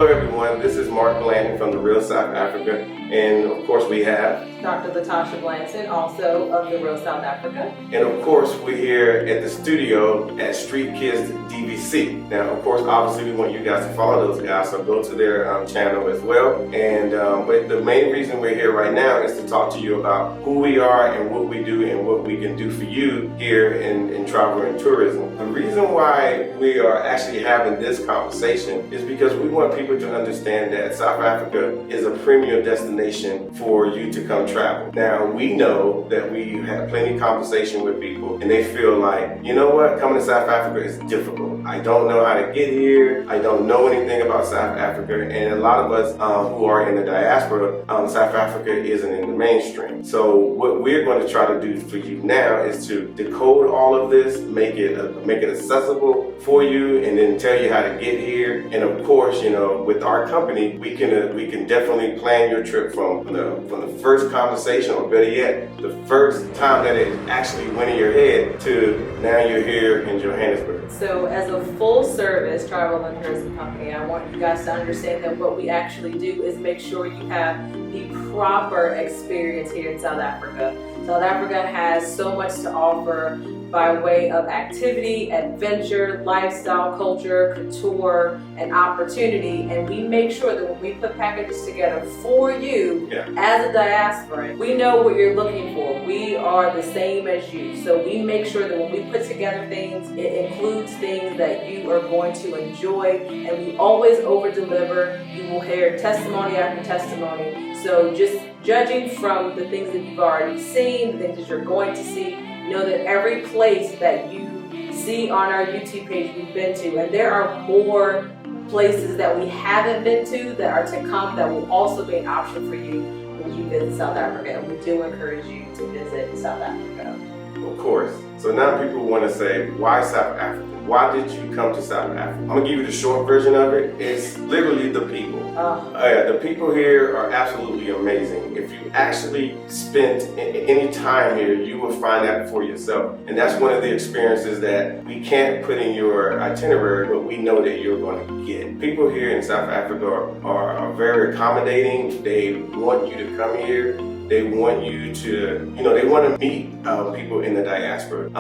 Hello everyone, this is Mark Blanton from the Real South Africa, and of course we have Dr. Latasha Blanton, also of the Real South Africa. And of course we're here at the studio at Street Kids DVC. Now of course obviously we want you guys to follow those guys, so go to their channel as well. And but the main reason we're here right now is to talk to you about who we are and what we do and what we can do for you here in travel and tourism. The reason why we are actually having this conversation is because we want people to understand that South Africa is a premium destination for you to come travel. Now we know that we have plenty of conversation with people and they feel like, you know what, coming to South Africa is difficult. I don't know how to get here. I don't know anything about South Africa, and a lot of us who are in the diaspora, South Africa isn't in the mainstream. So what we're going to try to do for you now is to decode all of this, make it accessible for you, and then tell you how to get here. And of course, you know, with our company, we can definitely plan your trip from the first conversation, or better yet, the first time that it actually went in your head to now you're here in Johannesburg. So as a full service travel and tourism company, I want you guys to understand that what we actually do is make sure you have the proper experience here in South Africa. South Africa has so much to offer by way of activity, adventure, lifestyle, culture, couture, and opportunity. And we make sure that when we put packages together for you as a diasporan, we know what you're looking for. We are the same as you. So we make sure that when we put together things, it includes things that you are going to enjoy. And we always over deliver. You will hear testimony after testimony. So just judging from the things that you've already seen, the things that you're going to see, know that every place that you see on our YouTube page we've been to, and there are more places that we haven't been to that are to come that will also be an option for you when you visit South Africa, and we do encourage you to visit South Africa. Of course. So now people want to say, why South Africa? Why did you come to South Africa? I'm going to give you the short version of it. It's literally the people. The people here are absolutely amazing. If you actually spent any time here, you will find that for yourself. And that's one of the experiences that we can't put in your itinerary, but we know that you're going to get. People here in South Africa are very accommodating. They want you to come here. They want you to, they want to meet people in the diaspora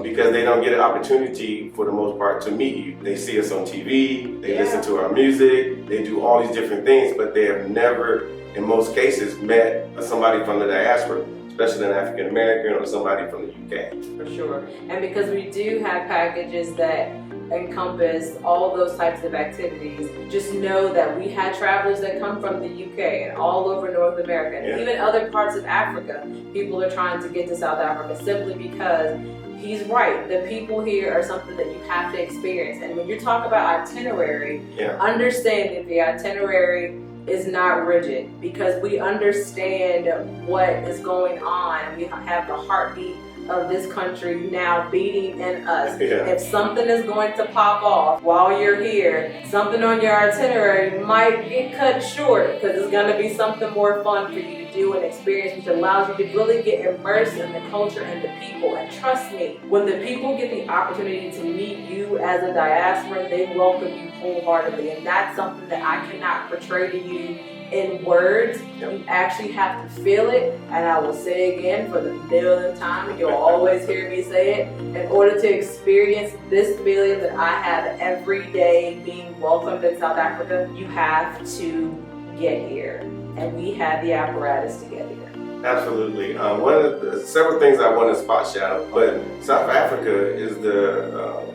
because they don't get an opportunity for the most part to meet you. They see us on TV, they listen to our music, they do all these different things, but they have never, in most cases, met somebody from the diaspora, especially an African American or somebody from the UK. For sure. And because we do have packages that encompass all those types of activities, just know that we had travelers that come from the UK and all over North America and even other parts of Africa. People are trying to get to South Africa simply because he's right. The people here are something that you have to experience. And when you talk about itinerary, understand that the itinerary is not rigid, because we understand what is going on. We have the heartbeat of this country now beating in us. If something is going to pop off while you're here, something on your itinerary might get cut short because it's going to be something more fun for you to do and experience, which allows you to really get immersed in the culture and the people. And trust me, when the people get the opportunity to meet you as a diaspora, they welcome you wholeheartedly. And that's something that I cannot portray to you in words. You actually have to feel it, and I will say again for the millionth time, you'll always hear me say it, in order to experience this feeling that I have every day being welcomed in South Africa, you have to get here, and we have the apparatus to get here. Absolutely. One of the several things I want to spot shadow, but South Africa is the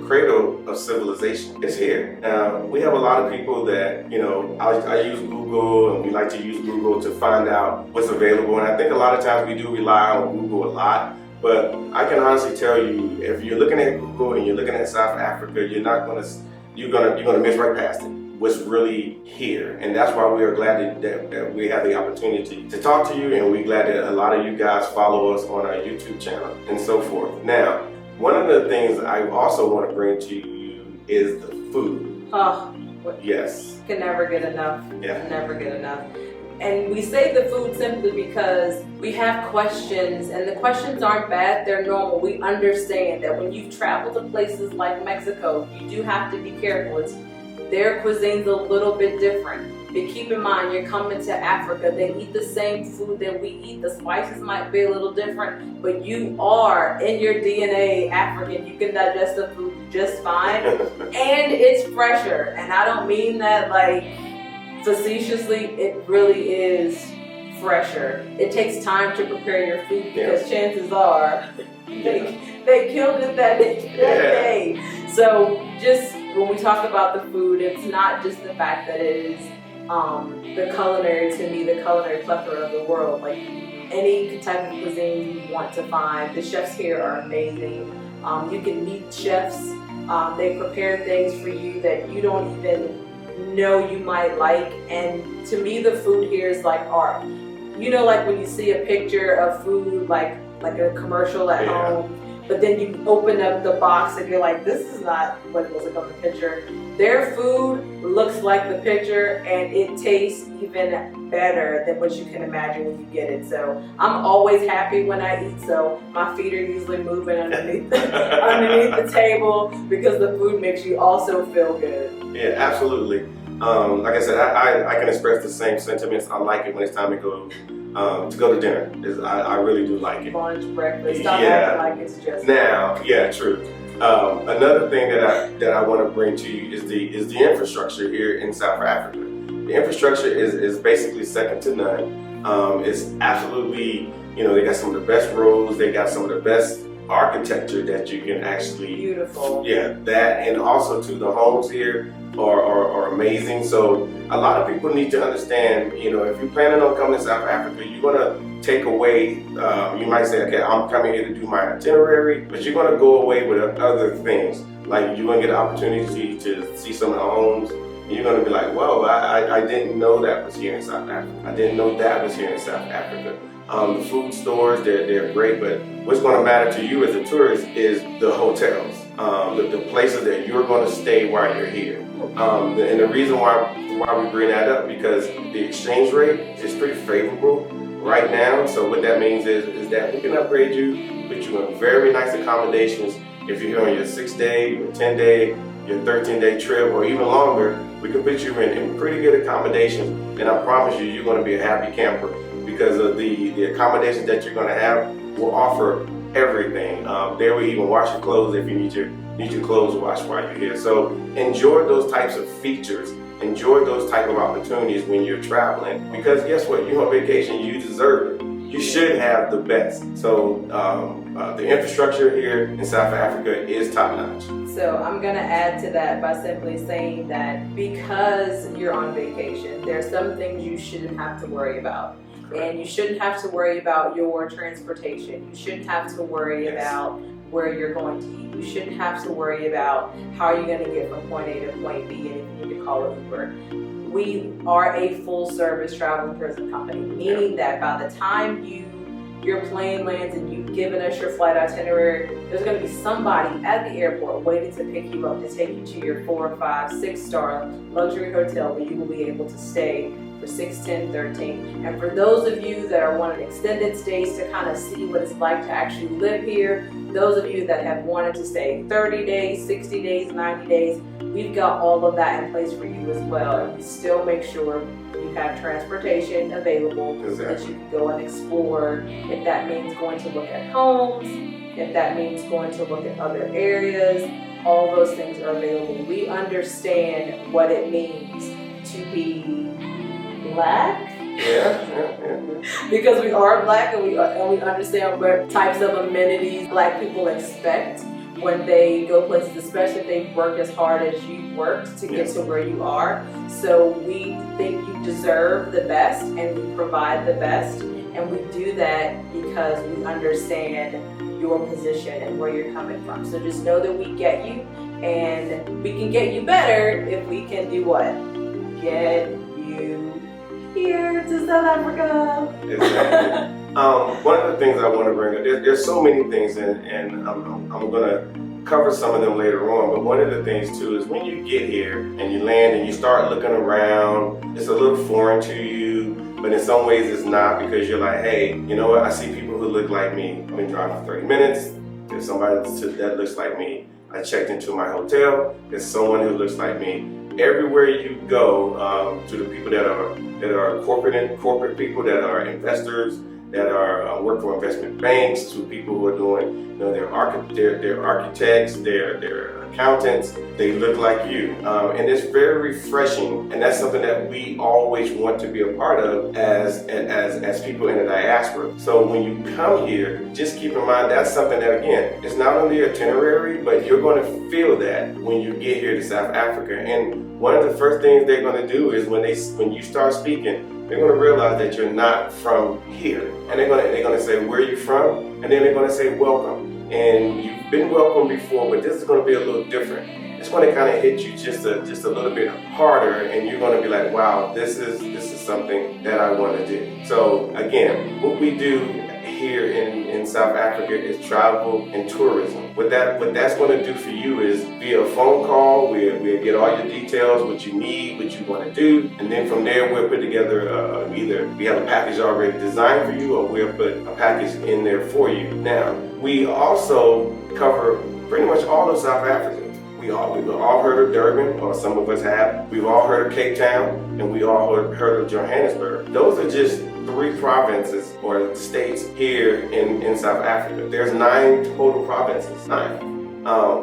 cradle of civilization. It's here. We have a lot of people that, I use Google, and we like to use Google to find out what's available. And I think a lot of times we do rely on Google a lot. But I can honestly tell you, if you're looking at Google and you're looking at South Africa, you're gonna miss right past it. What's really here. And that's why we are glad that we have the opportunity to talk to you, and we're glad that a lot of you guys follow us on our YouTube channel and so forth. Now, one of the things I also want to bring to you is the food. Yes. Can never get enough. Never get enough. And we say the food simply because we have questions, and the questions aren't bad, they're normal. We understand that when you've traveled to places like Mexico, you do have to be careful. It's their cuisine's a little bit different. But keep in mind, you're coming to Africa. They eat the same food that we eat. The spices might be a little different, but you are, in your DNA, African. You can digest the food just fine. And it's fresher. And I don't mean that like facetiously. It really is fresher. It takes time to prepare your food because chances are they killed it that day. So just when we talk about the food, it's not just the fact that it is the culinary, to me, the culinary plethora of the world. Like any type of cuisine you want to find, the chefs here are amazing. You can meet chefs. They prepare things for you that you don't even know you might like. And to me, the food here is like art. You know, like when you see a picture of food, like a commercial at home, but then you open up the box and you're like, this is not what it looks like on the picture. Their food looks like the picture and it tastes even better than what you can imagine when you get it. So I'm always happy when I eat, so my feet are usually moving underneath the table because the food makes you also feel good. Yeah, absolutely. Like I said, I can express the same sentiments. I like it when it's time to go to dinner. I really do like it. Lunch, breakfast, stop acting like it's just now. Yeah, true. Another thing that I want to bring to you is the infrastructure here in South Africa. The infrastructure is basically second to none. It's absolutely, they got some of the best roads. They got some of the best architecture that you can actually beautiful. Yeah, that, and also too, the homes here are amazing. So a lot of people need to understand, if you're planning on coming to South Africa, you're gonna take away, you might say, okay, I'm coming here to do my itinerary, but you're gonna go away with other things. Like you're gonna get an opportunity to see some of the homes. You're gonna be like, whoa, I didn't know that was here in South Africa. I didn't know that was here in South Africa. The food stores, they're great, but what's going to matter to you as a tourist is the hotels, the places that you're going to stay while you're here. And the reason why we bring that up, because the exchange rate is pretty favorable right now. So what that means is that we can upgrade you, put you in very nice accommodations. If you're here on your 6-day, your 10-day, your 13-day trip, or even longer, we can put you in pretty good accommodations. And I promise you're going to be a happy camper, because of the accommodations that you're going to have will offer everything. They will even wash your clothes if you need your clothes washed while you're here. So enjoy those types of features. Enjoy those type of opportunities when you're traveling, because guess what? You're on vacation. You deserve it. You should have the best. So the infrastructure here in South Africa is top notch. So I'm gonna add to that by simply saying that because you're on vacation, there are some things you shouldn't have to worry about. And you shouldn't have to worry about your transportation. You shouldn't have to worry about where you're going to eat. You shouldn't have to worry about how you're going to get from point A to point B, and if you need to call an Uber. We are a full service travel and tourism company, meaning that by the time your plane lands and you've given us your flight itinerary, there's going to be somebody at the airport waiting to pick you up, to take you to your 4, 5, 6-star luxury hotel where you will be able to stay for 6, 10, 13. And for those of you that are wanting extended stays to kind of see what it's like to actually live here, those of you that have wanted to stay 30 days, 60 days, 90 days, we've got all of that in place for you as well. And we still make sure you have transportation available so that you can go and explore. If that means going to look at homes, if that means going to look at other areas, all those things are available. We understand what it means to be Black. Because we are Black, and we understand what types of amenities Black people expect when they go places, especially if they've worked as hard as you've worked to get to where you are. So we think you deserve the best, and we provide the best, and we do that because we understand your position and where you're coming from. So just know that we get you, and we can get you better if we can do what? Get you here to South Africa. Exactly. One of the things I want to bring up, there's so many things, and I'm going to cover some of them later on, but one of the things too is when you get here and you land and you start looking around, it's a little foreign to you, but in some ways it's not, because you're like, hey, you know what, I see people who look like me. I've been driving for 30 minutes, there's somebody that looks like me. I checked into my hotel, there's someone who looks like me. everywhere you go, to the people that are corporate people, that are investors, that are work for investment banks, to people who are doing, they're architects, they're accountants. They look like you, and it's very refreshing. And that's something that we always want to be a part of as people in the diaspora. So when you come here, just keep in mind that's something that, again, it's not only itinerary, but you're going to feel that when you get here to South Africa. And one of the first things they're going to do is when you start speaking, they're going to realize that you're not from here. And they're going to say, where are you from? And then they're going to say, welcome. And you've been welcome before, but this is going to be a little different. It's going to kind of hit you just a little bit harder, and you're going to be like, wow, this is something that I want to do. So again, what we do here in South Africa is travel and tourism. What that's going to do for you is via a phone call, we'll get all your details, what you need, what you want to do, and then from there we'll put together either we have a package already designed for you, or we'll put a package in there for you. Now, we also cover pretty much all of South Africa. We've all heard of Durban, or some of us have. We've all heard of Cape Town, and we all heard of Johannesburg. Those are just 3 provinces or states here in South Africa. There's 9 total provinces, 9.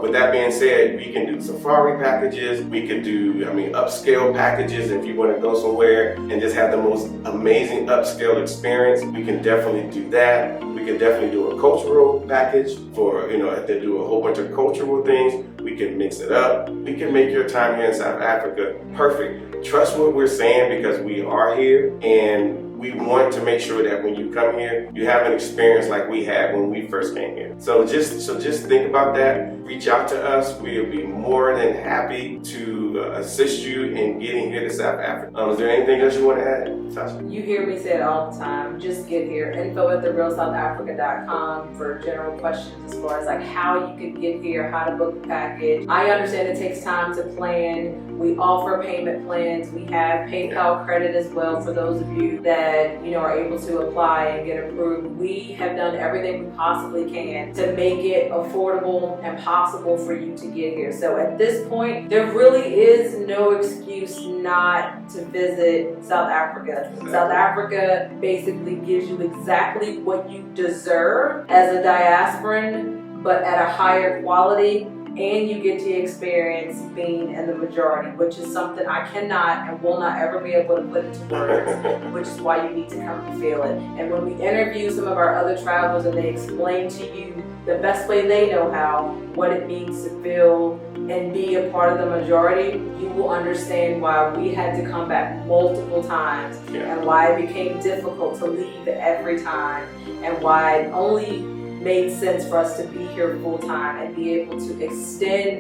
With that being said, we can do safari packages. We could do, upscale packages if you want to go somewhere and just have the most amazing upscale experience. We can definitely do that. We can definitely do a cultural package for, if they do a whole bunch of cultural things. We can mix it up. We can make your time here in South Africa perfect. Trust what we're saying, because we are here, and we want to make sure that when you come here, you have an experience like we had when we first came here. So just think about that. Reach out to us. We'll be more than happy to assist you in getting here to South Africa. Is there anything else you want to add, Tasha? You hear me say it all the time. Just get here. info@therealsouthafrica.com for general questions as far as like how you could get here, how to book a package. I understand it takes time to plan. We offer payment plans. We have PayPal credit as well for those of you that are able to apply and get approved. We have done everything we possibly can to make it affordable and possible for you to get here. So at this point, there really is no excuse not to visit South Africa. South Africa basically gives you exactly what you deserve as a diasporan, but at a higher quality. And you get to experience being in the majority, which is something I cannot and will not ever be able to put into words, which is why you need to come and feel it. And when we interview some of our other travelers and they explain to you the best way they know how, what it means to feel and be a part of the majority, you will understand why we had to come back multiple times, and why it became difficult to leave every time, and why it only made sense for us to be here full time and be able to extend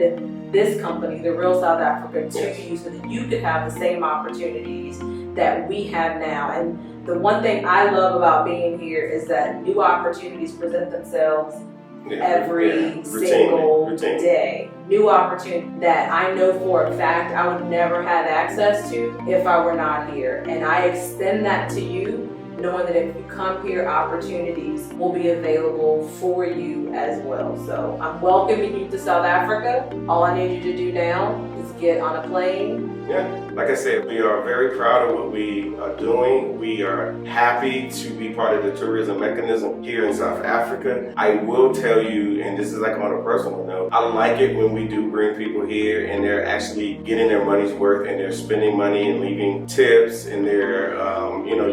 this company, The Real South Africa, to you so that you could have the same opportunities that we have now. And the one thing I love about being here is that new opportunities present themselves every single day. New opportunity that I know for a fact I would never have access to if I were not here. And I extend that to you, knowing that if you come here, opportunities will be available for you as well. So I'm welcoming you to South Africa. All I need you to do now is get on a plane. Yeah, like I said, we are very proud of what we are doing. We are happy to be part of the tourism mechanism here in South Africa. I will tell you, and this is like on a personal note, I like it when we do bring people here and they're actually getting their money's worth, and they're spending money and leaving tips, and they're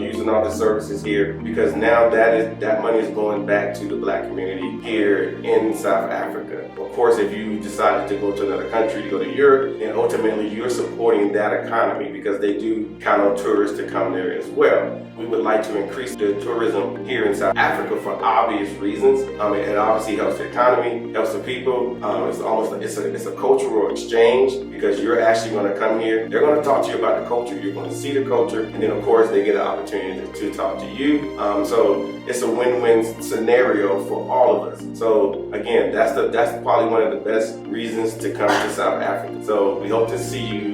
using all the services here, because now that money is going back to the Black community here in South Africa. Of course, if you decided to go to another country, to go to Europe, then ultimately you're supporting that economy, because they do count on tourists to come there as well. We would like to increase the tourism here in South Africa for obvious reasons. It obviously helps the economy, helps the people. It's almost like it's a cultural exchange, because you're actually going to come here. They're going to talk to you about the culture. You're going to see the culture, and then of course they get an opportunity to talk to you. So it's a win-win scenario for all of us. So again, that's probably one of the best reasons to come to South Africa. So we hope to see you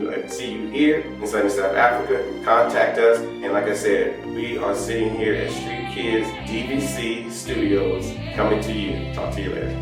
here in sunny South Africa. Contact us, and like I said, we are sitting here at Street Kids DVC Studios, coming to you. Talk to you later.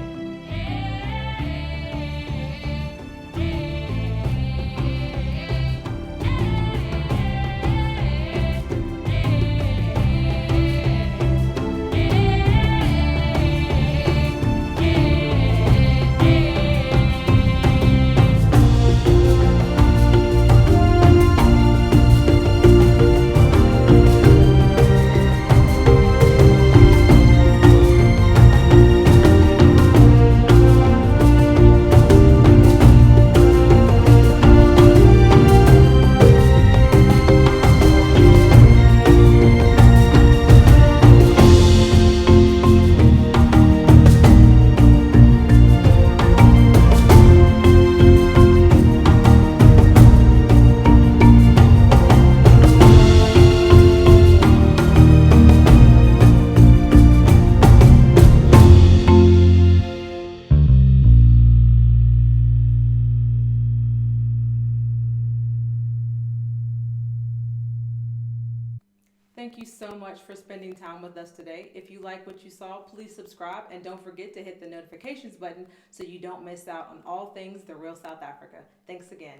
Thank you so much for spending time with us today. If you like what you saw, please subscribe and don't forget to hit the notifications button so you don't miss out on all things The Real South Africa. Thanks again.